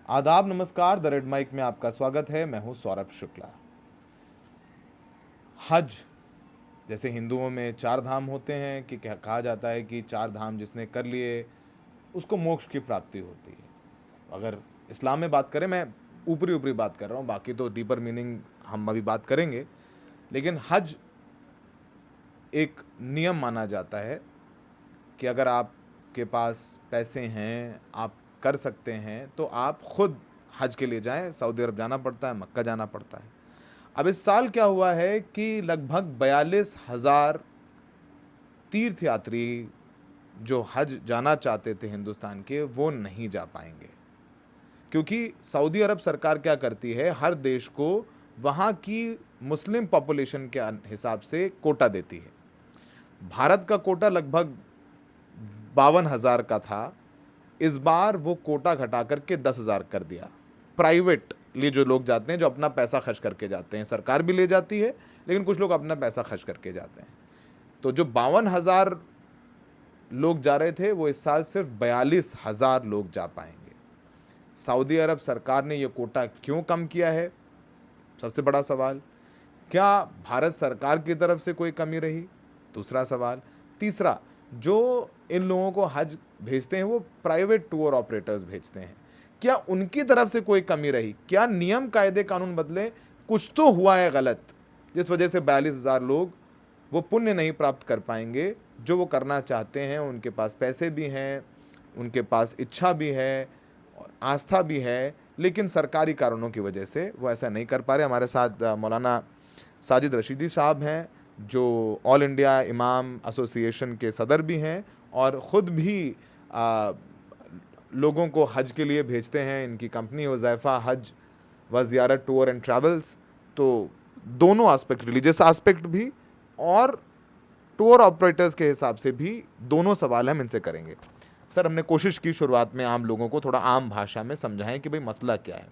आदाब, नमस्कार। The red mic में आपका स्वागत है। मैं हूं सौरभ शुक्ला। हज, जैसे हिंदुओं में चार धाम होते हैं कि कहा जाता है कि चार धाम जिसने कर लिए उसको मोक्ष की प्राप्ति होती है। अगर इस्लाम में बात करें, मैं ऊपरी ऊपरी बात कर रहा हूँ, बाकी तो डीपर मीनिंग हम अभी बात करेंगे। लेकिन हज एक नियम माना जाता है कि अगर आपके पास पैसे हैं, आप कर सकते हैं, तो आप खुद हज के लिए जाएं। सऊदी अरब जाना पड़ता है, मक्का जाना पड़ता है। अब इस साल क्या हुआ है कि लगभग 42,000 तीर्थयात्री जो हज जाना चाहते थे हिंदुस्तान के, वो नहीं जा पाएंगे, क्योंकि सऊदी अरब सरकार क्या करती है, हर देश को वहाँ की मुस्लिम पॉपुलेशन के हिसाब से कोटा देती है। भारत का कोटा लगभग 52,000 का था। इस बार वो कोटा घटा करके 10,000 कर दिया। प्राइवेट लिए जो लोग जाते हैं, जो अपना पैसा खर्च करके जाते हैं, सरकार भी ले जाती है, लेकिन कुछ लोग अपना पैसा खर्च करके जाते हैं। तो जो 52,000 लोग जा रहे थे, वो इस साल सिर्फ 42,000 लोग जा पाएंगे। सऊदी अरब सरकार ने ये कोटा क्यों कम किया है, सबसे बड़ा सवाल। क्या भारत सरकार की तरफ से कोई कमी रही, दूसरा सवाल। तीसरा, जो इन लोगों को हज भेजते हैं वो प्राइवेट टूर ऑपरेटर्स भेजते हैं, क्या उनकी तरफ से कोई कमी रही? क्या नियम कायदे कानून बदले? कुछ तो हुआ है गलत, जिस वजह से 42,000 लोग वो पुण्य नहीं प्राप्त कर पाएंगे जो वो करना चाहते हैं। उनके पास पैसे भी हैं, उनके पास इच्छा भी है और आस्था भी है, लेकिन सरकारी कारणों की वजह से वो ऐसा नहीं कर पा रहे। हमारे साथ मौलाना साजिद रशीदी साहब हैं, जो ऑल इंडिया इमाम एसोसिएशन के सदर भी हैं और ख़ुद भी लोगों को हज के लिए भेजते हैं। इनकी कंपनी हुज़ैफा हज व ज़ियारत टूर एंड ट्रैवल्स। तो दोनों एस्पेक्ट, रिलीजियस एस्पेक्ट भी और टूर ऑपरेटर्स के हिसाब से भी, दोनों सवाल हम इनसे करेंगे। सर, हमने कोशिश की शुरुआत में आम लोगों को थोड़ा आम भाषा में समझाएं कि भाई मसला क्या है।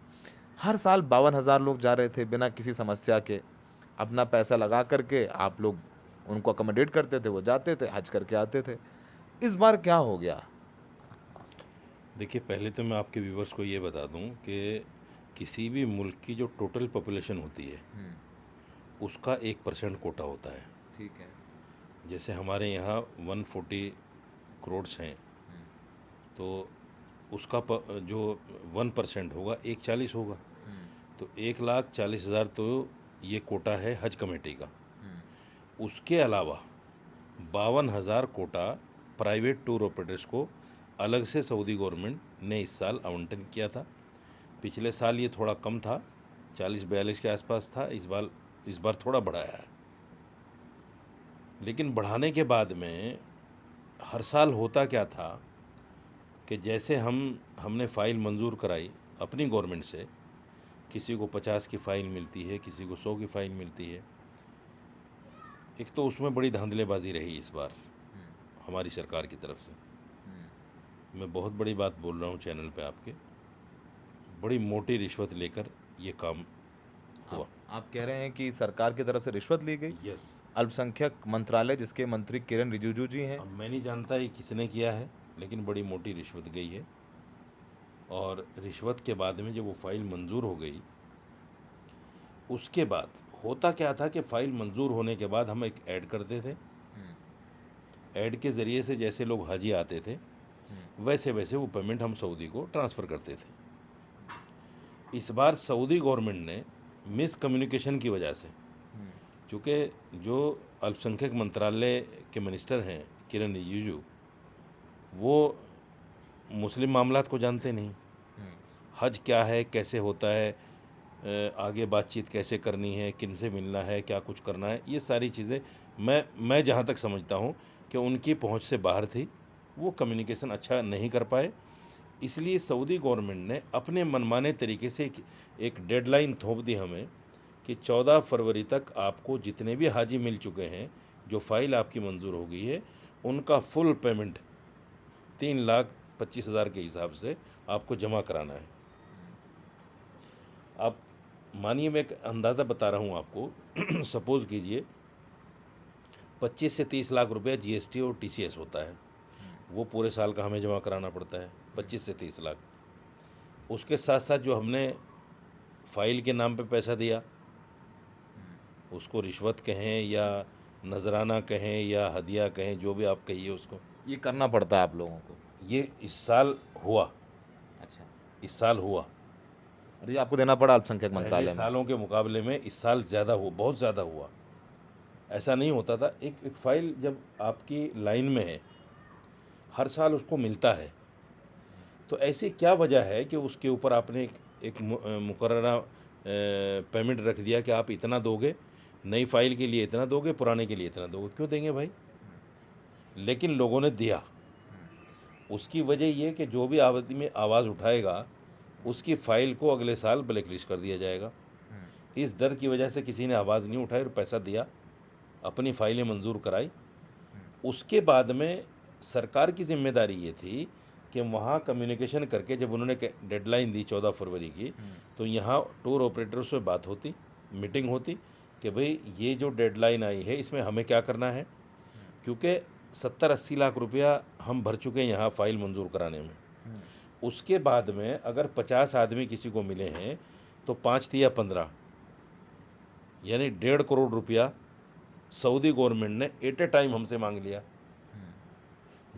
हर साल 52,000 लोग जा रहे थे बिना किसी समस्या के, अपना पैसा लगा करके आप लोग उनको अकोमोडेट करते थे, वो जाते थे, हज करके आते थे। इस बार क्या हो गया? देखिए, पहले तो मैं आपके व्यूवर्स को ये बता दूं कि किसी भी मुल्क की जो टोटल पॉपुलेशन होती है उसका 1% कोटा होता है। ठीक है। जैसे हमारे यहाँ 140 करोड़ हैं, तो उसका जो 1% होगा 140 होगा, तो 1,40,000 तो ये कोटा है हज कमेटी का। उसके अलावा 52,000 कोटा प्राइवेट टूर ऑपरेटर्स को अलग से सऊदी गवर्नमेंट ने इस साल आवंटन किया था। पिछले साल ये थोड़ा कम था, 40-42 के आसपास था। इस बार थोड़ा बढ़ाया है, लेकिन बढ़ाने के बाद में हर साल होता क्या था कि जैसे हमने फ़ाइल मंजूर कराई अपनी गवर्नमेंट से, किसी को 50 की फ़ाइल मिलती है, किसी को 100 की फ़ाइल मिलती है। एक तो उसमें बड़ी धांधलेबाजी रही इस बार हमारी सरकार की तरफ से। मैं बहुत बड़ी बात बोल रहा हूँ चैनल पे आपके, बड़ी मोटी रिश्वत लेकर ये काम हुआ। आप कह रहे हैं कि सरकार की तरफ से रिश्वत ली गई? यस। अल्पसंख्यक मंत्रालय, जिसके मंत्री किरण रिजिजू जी हैं। अब मैं नहीं जानता ये किसने किया है, लेकिन बड़ी मोटी रिश्वत गई है। और रिश्वत के बाद में जब वो फाइल मंजूर हो गई, उसके बाद होता क्या था कि फ़ाइल मंजूर होने के बाद हम एक ऐड करते थे। ऐड के ज़रिए से जैसे लोग हाजी आते थे, वैसे वैसे वो पेमेंट हम सऊदी को ट्रांसफ़र करते थे। इस बार सऊदी गवर्नमेंट ने मिस कम्युनिकेशन की वजह से, चूँकि जो अल्पसंख्यक मंत्रालय के मिनिस्टर हैं किरण रिजिजू, वो मुस्लिम मामलात को जानते नहीं। हज क्या है, कैसे होता है, आगे बातचीत कैसे करनी है, किन से मिलना है, क्या कुछ करना है, ये सारी चीज़ें मैं जहाँ तक समझता हूँ कि उनकी पहुँच से बाहर थी। वो कम्युनिकेशन अच्छा नहीं कर पाए, इसलिए सऊदी गवर्नमेंट ने अपने मनमाने तरीके से एक डेडलाइन थोप दी हमें कि 14 फरवरी तक आपको जितने भी हाजी मिल चुके हैं, जो फ़ाइल आपकी मंजूर हो गई है, उनका फुल पेमेंट 3,25,000 के हिसाब से आपको जमा कराना है। आप मानिए, मैं एक अंदाज़ा बता रहा हूँ आपको। सपोज़ कीजिए 25 से 30 लाख रुपए जीएसटी और टीसीएस होता है, वो पूरे साल का हमें जमा कराना पड़ता है, 25 से 30 लाख। उसके साथ साथ जो हमने फ़ाइल के नाम पे पैसा दिया, उसको रिश्वत कहें या नजराना कहें या हदिया कहें, जो भी आप कहिए उसको, ये करना पड़ता है आप लोगों को? ये इस साल हुआ, अच्छा। इस साल हुआ। और ये आपको देना पड़ा अल्पसंख्यक पहले मंत्रालय में? सालों के मुकाबले में इस साल ज़्यादा हुआ, बहुत ज़्यादा हुआ। ऐसा नहीं होता था। एक एक फ़ाइल जब आपकी लाइन में है, हर साल उसको मिलता है, तो ऐसी क्या वजह है कि उसके ऊपर आपने एक मुकर्ररा पेमेंट रख दिया कि आप इतना दोगे, नई फाइल के लिए इतना दोगे, पुराने के लिए इतना दोगे? क्यों देंगे भाई? लेकिन लोगों ने दिया। उसकी वजह ये कि जो भी आदमी आवाज़ उठाएगा उसकी फ़ाइल को अगले साल ब्लैक लिस्ट कर दिया जाएगा। इस डर की वजह से किसी ने आवाज़ नहीं उठाई और पैसा दिया, अपनी फ़ाइलें मंजूर कराई। उसके बाद में सरकार की जिम्मेदारी ये थी कि वहाँ कम्युनिकेशन करके, जब उन्होंने डेडलाइन दी 14 फरवरी की, तो यहाँ टूर ऑपरेटर्स से बात होती, मीटिंग होती कि भाई ये जो डेडलाइन आई है इसमें हमें क्या करना है, क्योंकि 70-80 लाख रुपया हम भर चुके हैं यहाँ फ़ाइल मंजूर कराने में। उसके बाद में अगर 50 आदमी किसी को मिले हैं तो 5 तिया 15, यानी 1.5 करोड़ रुपया सऊदी गवर्नमेंट ने एट ए टाइम हमसे मांग लिया,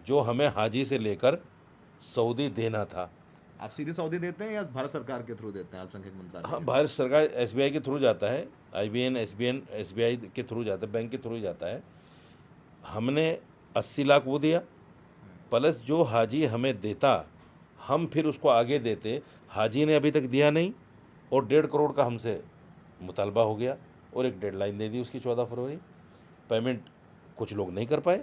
जो हमें हाजी से लेकर सऊदी देना था। आप सीधे सऊदी देते हैं या भारत सरकार के थ्रू देते हैं अल्पसंख्यक मंत्रालय? हाँ, भारत सरकार एसबीआई के थ्रू जाता है, आईबीएन एसबीएन एसबीआई के थ्रू जाता है, बैंक के थ्रू जाता है। हमने 80 लाख वो दिया, प्लस जो हाजी हमें देता हम फिर उसको आगे देते। हाजी ने अभी तक दिया नहीं और 1.5 करोड़ का हमसे मुतालबा हो गया और एक डेडलाइन दे दी उसकी 14 फरवरी। पेमेंट कुछ लोग नहीं कर पाए।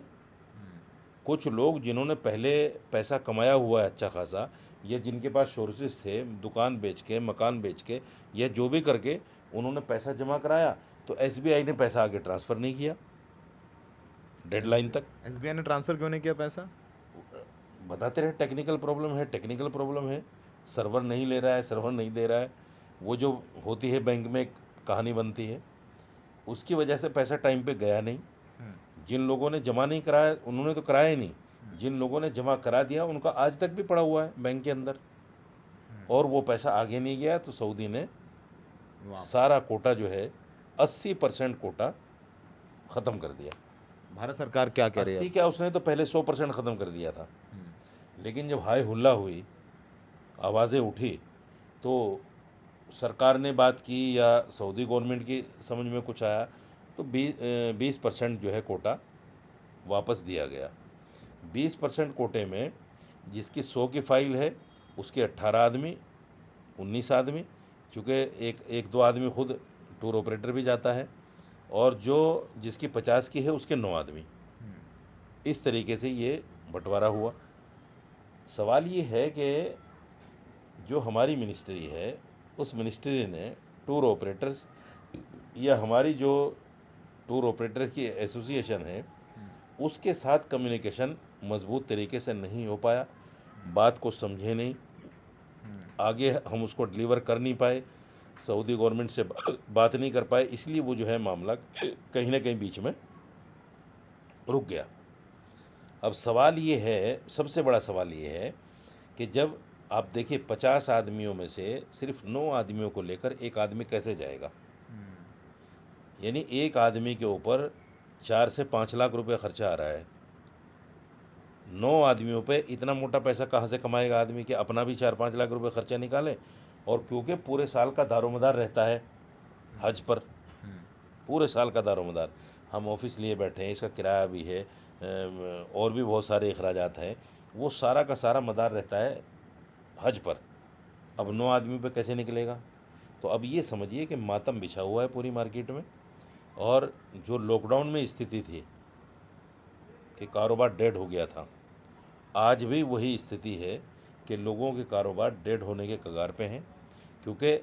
कुछ लोग जिन्होंने पहले पैसा कमाया हुआ है अच्छा खासा, या जिनके पास सोर्सेज थे, दुकान बेच के, मकान बेच के, या जो भी करके उन्होंने पैसा जमा कराया, तो एसबीआई ने पैसा आगे ट्रांसफ़र नहीं किया डेडलाइन तक। एसबीआई ने ट्रांसफ़र क्यों नहीं किया पैसा? बताते रहे टेक्निकल प्रॉब्लम है, टेक्निकल प्रॉब्लम है, सर्वर नहीं ले रहा है, सर्वर नहीं दे रहा है। वो जो होती है बैंक में एक कहानी बनती है, उसकी वजह से पैसा टाइम पे गया नहीं। जिन लोगों ने जमा नहीं कराया उन्होंने तो कराया ही नहीं, जिन लोगों ने जमा करा दिया उनका आज तक भी पड़ा हुआ है बैंक के अंदर, और वो पैसा आगे नहीं गया। तो सऊदी ने सारा कोटा जो है 80% कोटा ख़त्म कर दिया। भारत सरकार क्या कह रही है? 80 क्या, उसने तो पहले 100% ख़त्म कर दिया था। लेकिन जब हाय हुल्ला हुई, आवाज़ें उठी, तो सरकार ने बात की या सऊदी गवर्नमेंट की समझ में कुछ आया, तो 20% जो है कोटा वापस दिया गया। 20% कोटे में जिसकी 100 की फ़ाइल है उसके 18 आदमी, 19 आदमी, चूँकि एक दो आदमी खुद टूर ऑपरेटर भी जाता है, और जो जिसकी 50 की है उसके 9 आदमी। इस तरीके से ये बंटवारा हुआ। सवाल ये है कि जो हमारी मिनिस्ट्री है, उस मिनिस्ट्री ने टूर ऑपरेटर्स या हमारी जो टूर ऑपरेटर्स की एसोसिएशन है उसके साथ कम्युनिकेशन मजबूत तरीके से नहीं हो पाया, बात को समझे नहीं, आगे हम उसको डिलीवर कर नहीं पाए, सऊदी गवर्नमेंट से बात नहीं कर पाए, इसलिए वो जो है मामला कहीं ना कहीं बीच में रुक गया। अब सवाल ये है, सबसे बड़ा सवाल ये है कि जब आप देखिए 50 आदमियों में से सिर्फ 9 आदमियों को लेकर एक आदमी कैसे जाएगा? यानी एक आदमी के ऊपर 4 से 5 लाख रुपए खर्चा आ रहा है। 9 आदमियों पे इतना मोटा पैसा कहाँ से कमाएगा आदमी कि अपना भी 4-5 लाख रुपए खर्चा निकाले? और क्योंकि पूरे साल का दारोमदार रहता है हज पर, पूरे साल का दारोमदार, हम ऑफिस लिए बैठे हैं, इसका किराया भी है, और भी बहुत सारे अखराजात हैं, वो सारा का सारा मदार रहता है हज पर। अब 9 आदमी पे कैसे निकलेगा? तो अब ये समझिए कि मातम बिछा हुआ है पूरी मार्केट में। और जो लॉकडाउन में स्थिति थी कि कारोबार डेड हो गया था, आज भी वही स्थिति है कि लोगों के कारोबार डेड होने के कगार पे हैं। क्योंकि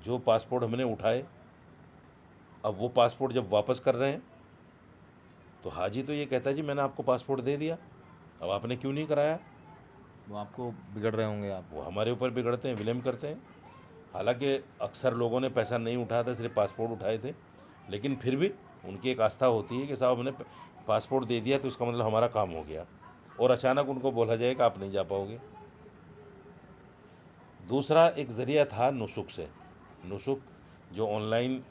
जो पासपोर्ट हमने उठाए, अब वो पासपोर्ट जब वापस कर रहे हैं तो हाजी तो ये कहता है जी मैंने आपको पासपोर्ट दे दिया, अब आपने क्यों नहीं कराया? वो आपको बिगड़ रहे होंगे आप? वो हमारे ऊपर बिगड़ते हैं, विलेम करते हैं। हालांकि अक्सर लोगों ने पैसा नहीं उठाया था, सिर्फ पासपोर्ट उठाए थे, लेकिन फिर भी उनकी एक आस्था होती है कि साहब हमने पासपोर्ट दे दिया तो इसका मतलब हमारा काम हो गया, और अचानक उनको बोला जाए कि आप नहीं जा पाओगे। दूसरा एक ज़रिया था नुसुक से। नुसुक जो ऑनलाइन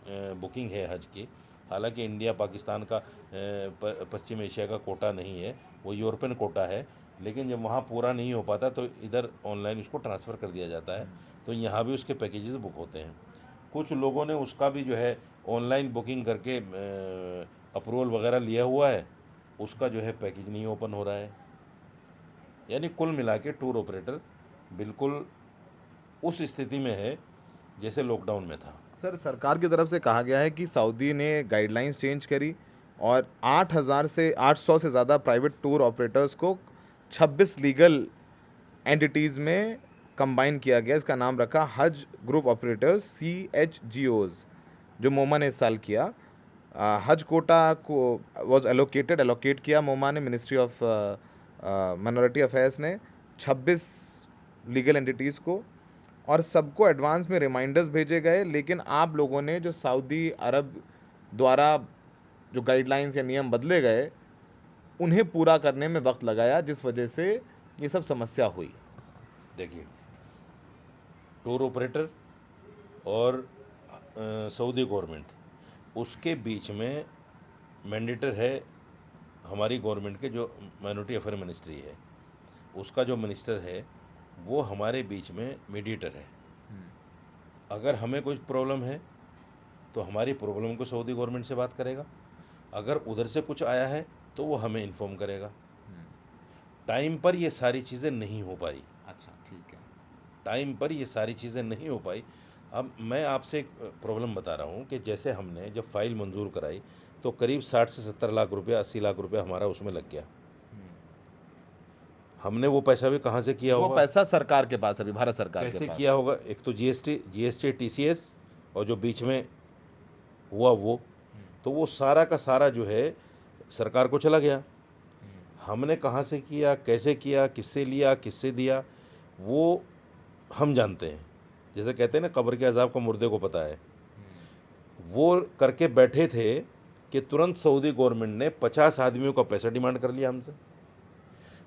बुकिंग है हज की, हालांकि इंडिया पाकिस्तान का पश्चिम एशिया का कोटा नहीं है, वो यूरोपियन कोटा है, लेकिन जब वहाँ पूरा नहीं हो पाता तो इधर ऑनलाइन उसको ट्रांसफ़र कर दिया जाता है, तो यहाँ भी उसके पैकेजेस बुक होते हैं। कुछ लोगों ने उसका भी जो है ऑनलाइन बुकिंग करके अप्रूवल वगैरह लिया हुआ है, उसका जो है पैकेज नहीं ओपन हो रहा है। यानी कुल मिला के टूर ऑपरेटर बिल्कुल उस स्थिति में है जैसे लॉकडाउन में था। सर, सरकार की तरफ से कहा गया है कि सऊदी ने गाइडलाइंस चेंज करी और 800 से ज़्यादा प्राइवेट टूर ऑपरेटर्स को 26 लीगल एंटिटीज़ में कंबाइन किया गया। इसका नाम रखा हज ग्रुप ऑपरेटर्स, CHGOs, जो मोमा ने इस साल किया। हज कोटा को वॉज एलोकेट किया मोमा ने, मिनिस्ट्री ऑफ माइनॉरिटी अफेयर्स ने 26 लीगल एंटिटीज़ को, और सबको एडवांस में रिमाइंडर्स भेजे गए। लेकिन आप लोगों ने जो सऊदी अरब द्वारा जो गाइडलाइंस या नियम बदले गए, उन्हें पूरा करने में वक्त लगाया, जिस वजह से ये सब समस्या हुई। देखिए, टूर ऑपरेटर और सऊदी गवर्नमेंट, उसके बीच में मैंडेटर है हमारी गवर्नमेंट के, जो माइनॉरिटी अफेयर मिनिस्ट्री है, उसका जो मिनिस्टर है वो हमारे बीच में मीडिएटर है। अगर हमें कोई प्रॉब्लम है तो हमारी प्रॉब्लम को सऊदी गवर्नमेंट से बात करेगा, अगर उधर से कुछ आया है तो वो हमें इन्फॉर्म करेगा। टाइम पर ये सारी चीज़ें नहीं हो पाई। अच्छा, ठीक है। टाइम पर ये सारी चीज़ें नहीं हो पाई। अब मैं आपसे एक प्रॉब्लम बता रहा हूँ कि जैसे हमने जब फाइल मंजूर कराई तो करीब 60 से 70 लाख रुपया, 80 लाख रुपया हमारा उसमें लग गया। हमने वो पैसा भी कहाँ से किया वो होगा? पैसा सरकार के पास, अभी भारत सरकार के कैसे पास किया होगा? एक तो जीएसटी TCS, और जो बीच में हुआ तो वो सारा का सारा जो है सरकार को चला गया। हमने कहाँ से किया, कैसे किया, किससे लिया, किससे दिया, वो हम जानते हैं। जैसे कहते हैं ना, कब्र के अजाब का मुर्दे को पता है। वो करके बैठे थे कि तुरंत सऊदी गवर्नमेंट ने 50 आदमियों का पैसा डिमांड कर लिया हमसे।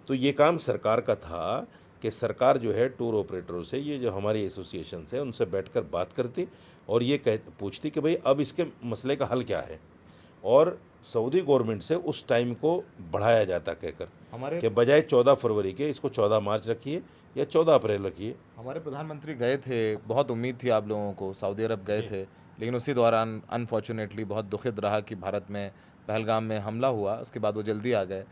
तो ये काम सरकार का था कि सरकार जो है टूर ऑपरेटरों से, ये जो हमारी एसोसिएशन है, उनसे बैठकर बात करती और ये पूछती कि भाई अब इसके मसले का हल क्या है, और सऊदी गवर्नमेंट से उस टाइम को बढ़ाया जाता कहकर हमारे कि बजाय 14 फरवरी के इसको 14 मार्च रखिए या 14 अप्रैल रखिए। हमारे प्रधानमंत्री गए थे, बहुत उम्मीद थी आप लोगों को, सऊदी अरब गए थे, लेकिन उसी दौरान अनफॉर्चुनेटली बहुत दुखद रहा कि भारत में पहलगाम में हमला हुआ। उसके बाद वो जल्दी आ गए,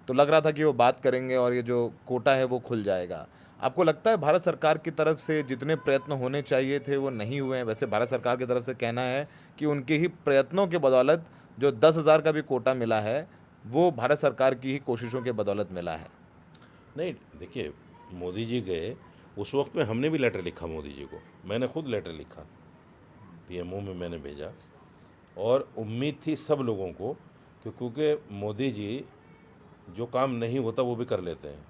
तो लग रहा था कि वो बात करेंगे और ये जो कोटा है वो खुल जाएगा। आपको लगता है भारत सरकार की तरफ से जितने प्रयत्न होने चाहिए थे वो नहीं हुए हैं? वैसे भारत सरकार की तरफ से कहना है कि उनके ही प्रयत्नों के बदौलत जो 10,000 का भी कोटा मिला है वो भारत सरकार की ही कोशिशों के बदौलत मिला है। नहीं, देखिए, मोदी जी गए उस वक्त में हमने भी लेटर लिखा मोदी जी को, मैंने खुद लेटर लिखा, PMO में मैंने भेजा, और उम्मीद थी सब लोगों को क्योंकि मोदी जी जो काम नहीं होता वो भी कर लेते हैं।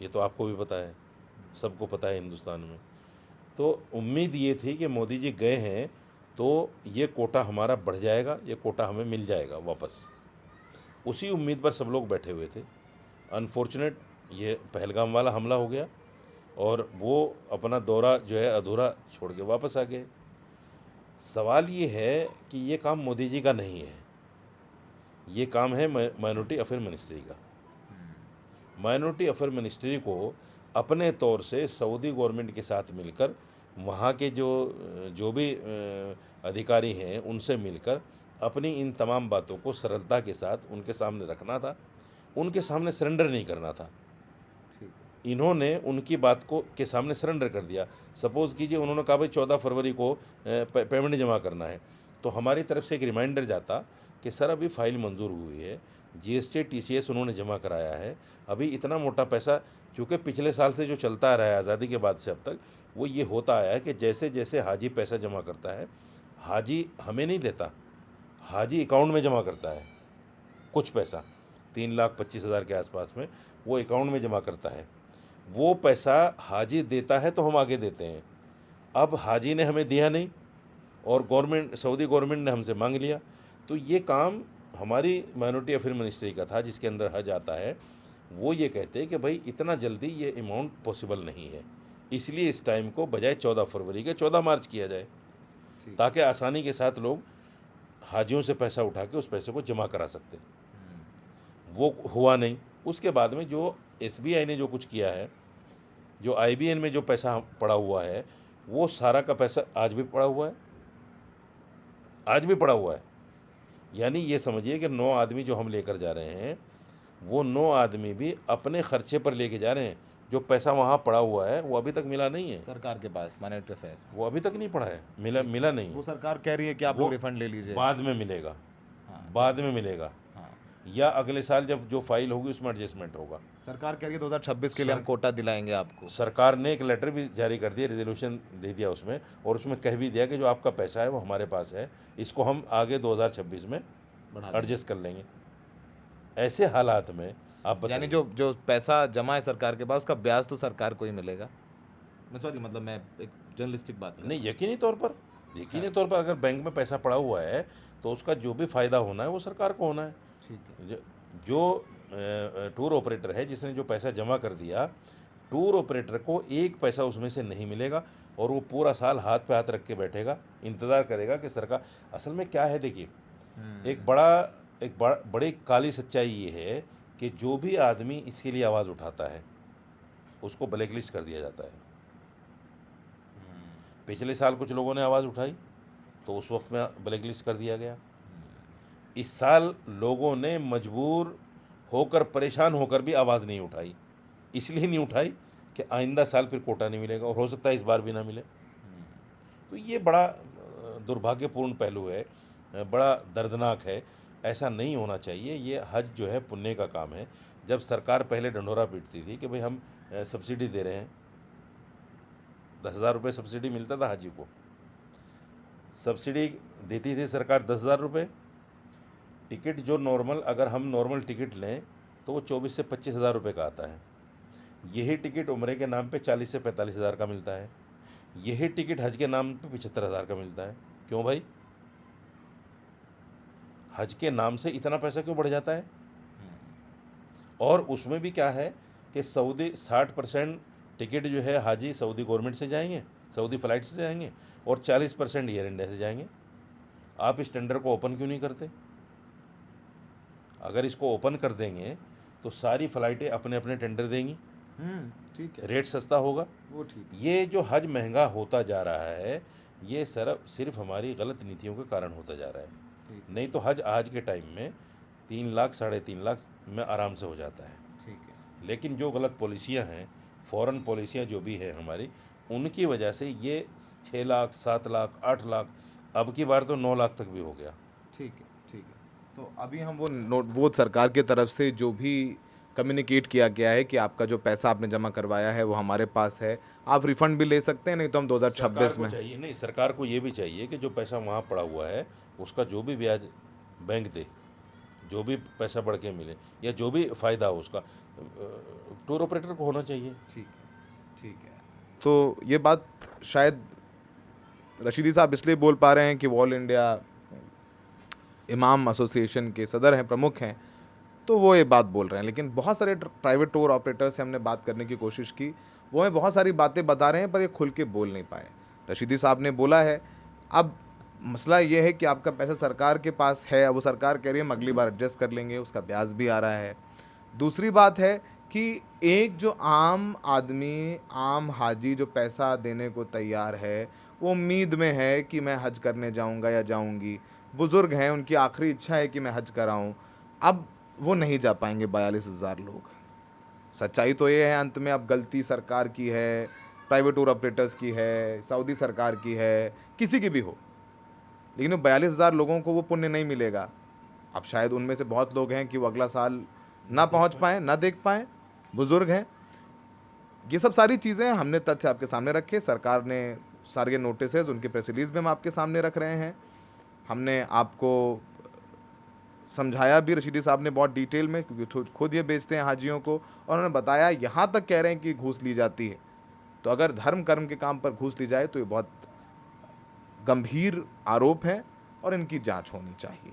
ये तो आपको भी पता है, सबको पता है हिंदुस्तान में। तो उम्मीद ये थी कि मोदी जी गए हैं तो ये कोटा हमारा बढ़ जाएगा, ये कोटा हमें मिल जाएगा वापस। उसी उम्मीद पर सब लोग बैठे हुए थे। अनफॉर्चुनेट ये पहलगाम वाला हमला हो गया और वो अपना दौरा जो है अधूरा छोड़ के वापस आ गए। सवाल ये है कि ये काम मोदी जी का नहीं है, ये काम है माइनॉरिटी अफेयर मिनिस्ट्री का। माइनॉरिटी अफेयर मिनिस्ट्री को अपने तौर से सऊदी गवर्नमेंट के साथ मिलकर, वहाँ के जो भी अधिकारी हैं उनसे मिलकर अपनी इन तमाम बातों को सरलता के साथ उनके सामने रखना था, उनके सामने सरेंडर नहीं करना था। इन्होंने उनकी बात को के सामने सरेंडर कर दिया। सपोज़ कीजिए उन्होंने कहा भाई 14 फरवरी को पेमेंट जमा करना है, तो हमारी तरफ से एक रिमाइंडर जाता कि सर अभी फ़ाइल मंजूर हुई है, GST TCS उन्होंने जमा कराया है, अभी इतना मोटा पैसा, क्योंकि पिछले साल से जो चलता आ रहा है आज़ादी के बाद से अब तक, वो ये होता आया है कि जैसे जैसे हाजी पैसा जमा करता है, हाजी हमें नहीं देता, हाजी अकाउंट में जमा करता है कुछ पैसा, 3,25,000 के आसपास में वो अकाउंट में जमा करता है। वो पैसा हाजी देता है तो हम आगे देते हैं। अब हाजी ने हमें दिया नहीं और गवर्नमेंट, सऊदी गवर्नमेंट ने हमसे मांग लिया, तो ये काम हमारी माइनॉरिटी अफेयर मिनिस्ट्री का था जिसके अंदर हज आता है। वो ये कहते हैं कि भाई इतना जल्दी ये अमाउंट पॉसिबल नहीं है, इसलिए इस टाइम को बजाय 14 फरवरी के 14 मार्च किया जाए, ठीक। ताकि आसानी के साथ लोग हाजियों से पैसा उठा के उस पैसे को जमा करा सकते। वो हुआ नहीं। उसके बाद में जो एसबीआई ने जो कुछ किया है, जो आईबीएन में जो पैसा पड़ा हुआ है, वो सारा का पैसा आज भी पड़ा हुआ है, आज भी पड़ा हुआ है। यानी ये समझिए कि 9 आदमी जो हम लेकर जा रहे हैं, वो 9 आदमी भी अपने खर्चे पर लेके जा रहे हैं। जो पैसा वहाँ पड़ा हुआ है वो अभी तक मिला नहीं है, सरकार के पास मॉनेटरी अफेयर्स वो अभी तक नहीं पड़ा है, मिला नहीं वो है। सरकार कह रही है कि आप वो लोग रिफंड ले लीजिए। बाद में मिलेगा, हाँ, बाद में मिलेगा, हाँ। या अगले साल जब जो फाइल होगी उसमें एडजस्टमेंट होगा। सरकार कह रही है 2026 के लिए हम कोटा दिलाएंगे आपको। सरकार ने एक लेटर भी जारी कर दिया, रेजोल्यूशन दे दिया उसमें, और उसमें कह भी दिया कि जो आपका पैसा है वो हमारे पास है, इसको हम आगे 2026 में एडजस्ट कर लेंगे। ऐसे हालात में आप यानी बताइए, जो पैसा जमा है सरकार के पास, उसका ब्याज तो सरकार को ही मिलेगा। मैं सॉरी, मतलब मैं एक जर्नलिस्टिक बात कर रहा नहीं, यकीनी तौर पर अगर बैंक में पैसा पड़ा हुआ है तो उसका जो भी फ़ायदा होना है वो सरकार को होना है। हूं। ठीक है। जो टूर ऑपरेटर है जिसने जो पैसा जमा कर दिया, टूर ऑपरेटर को एक पैसा उसमें से नहीं मिलेगा, और वो पूरा साल हाथ पे हाथ रख के बैठेगा, इंतज़ार करेगा कि सरकार। असल में क्या है, देखिए, एक बड़ी काली सच्चाई ये है कि जो भी आदमी इसके लिए आवाज़ उठाता है उसको ब्लैक लिस्ट कर दिया जाता है। पिछले साल कुछ लोगों ने आवाज़ उठाई तो उस वक्त में ब्लैक लिस्ट कर दिया गया। इस साल लोगों ने मजबूर होकर, परेशान होकर भी आवाज़ नहीं उठाई। इसलिए नहीं उठाई कि आइंदा साल फिर कोटा नहीं मिलेगा, और हो सकता है इस बार भी ना मिले। तो ये बड़ा दुर्भाग्यपूर्ण पहलू है, बड़ा दर्दनाक है। ऐसा नहीं होना चाहिए। ये हज जो है पुण्य का काम है। जब सरकार पहले ढंढोरा पीटती थी कि भाई हम सब्सिडी दे रहे हैं, 10,000 रुपये सब्सिडी मिलता था हाजी को, सब्सिडी देती थी सरकार 10,000 रुपये। टिकट जो नॉर्मल, अगर हम नॉर्मल टिकट लें तो वो 24 से 25,000 रुपये का आता है। यही टिकट उम्रे के नाम पे 40 से 45,000 का मिलता है। यही टिकट हज के नाम पे 75,000 का मिलता है। क्यों भाई? हज के नाम से इतना पैसा क्यों बढ़ जाता है? और उसमें भी क्या है कि सऊदी 60% टिकट जो है हाजी सऊदी गवर्नमेंट से जाएंगे, सऊदी फ़्लाइट से जाएंगे, और 40% एयर इंडिया से जाएंगे। आप इस टेंडर को ओपन क्यों नहीं करते? अगर इसको ओपन कर देंगे तो सारी फ़्लाइटें अपने अपने टेंडर देंगी, ठीक है, रेट सस्ता होगा। वो ठीक है। ये जो हज महंगा होता जा रहा है, ये सिर्फ हमारी गलत नीतियों के कारण होता जा रहा है। नहीं तो हज आज के टाइम में 3 लाख, 3.5 लाख में आराम से हो जाता है। ठीक है। लेकिन जो गलत पॉलिसियां हैं, फॉरेन पॉलिसियां जो भी है हमारी, उनकी वजह से ये 6 लाख, 7 लाख, 8 लाख, अब की बार तो 9 लाख तक भी हो गया। ठीक है, ठीक है। तो अभी हम वो सरकार की तरफ से जो भी कम्युनिकेट किया गया है कि आपका जो पैसा आपने जमा करवाया है वो हमारे पास है, आप रिफंड भी ले सकते हैं, नहीं तो हम 2026 में। चाहिए नहीं, सरकार को ये भी चाहिए कि जो पैसा वहाँ पड़ा हुआ है उसका जो भी ब्याज बैंक दे, जो भी पैसा बढ़ के मिले या जो भी फ़ायदा हो उसका टूर ऑपरेटर को होना चाहिए। ठीक है, ठीक है। तो ये बात शायद रशीदी साहब इसलिए बोल पा रहे हैं कि ऑल इंडिया इमाम एसोसिएशन के सदर हैं, प्रमुख हैं, तो वो ये बात बोल रहे हैं। लेकिन बहुत सारे प्राइवेट टूर ऑपरेटर से हमने बात करने की कोशिश की, वो हमें बहुत सारी बातें बता रहे हैं पर ये खुल के बोल नहीं पाए। रशीदी साहब ने बोला है, अब मसला ये है कि आपका पैसा सरकार के पास है, वो सरकार कह रही है हम अगली बार एडजस्ट कर लेंगे, उसका ब्याज भी आ रहा है। दूसरी बात है कि एक जो आम आदमी, आम हाजी जो पैसा देने को तैयार है, वो उम्मीद में है कि मैं हज करने जाऊंगा या जाऊंगी, बुज़ुर्ग हैं, उनकी आखिरी इच्छा है कि मैं हज कराऊं, अब वो नहीं जा पाएंगे 42,000 लोग। सच्चाई तो ये है अंत में, अब गलती सरकार की है, प्राइवेट टूर ऑपरेटर्स की है, सऊदी सरकार की है, किसी की भी हो, लेकिन 42,000 लोगों को वो पुण्य नहीं मिलेगा। अब शायद उनमें से बहुत लोग हैं कि वो अगला साल ना पहुंच पाएँ, ना देख पाएँ, बुज़ुर्ग हैं। ये सब सारी चीज़ें हमने तथ्य आपके सामने रखे, सरकार ने सारे नोटिसेज, उनके प्रेस रिलीज़ भी हम आपके सामने रख रहे हैं। हमने आपको समझाया भी, रशीदी साहब ने बहुत डिटेल में, क्योंकि खुद ये बेचते हैं हाजियों को, और उन्होंने बताया, यहाँ तक कह रहे हैं कि घूस ली जाती है। तो अगर धर्म कर्म के काम पर घूस ली जाए तो ये बहुत गंभीर आरोप है और इनकी जांच होनी चाहिए।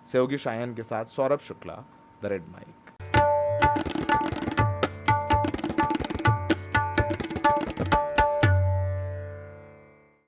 सहयोगी शायन के साथ Saurabh Shukla, the red mic.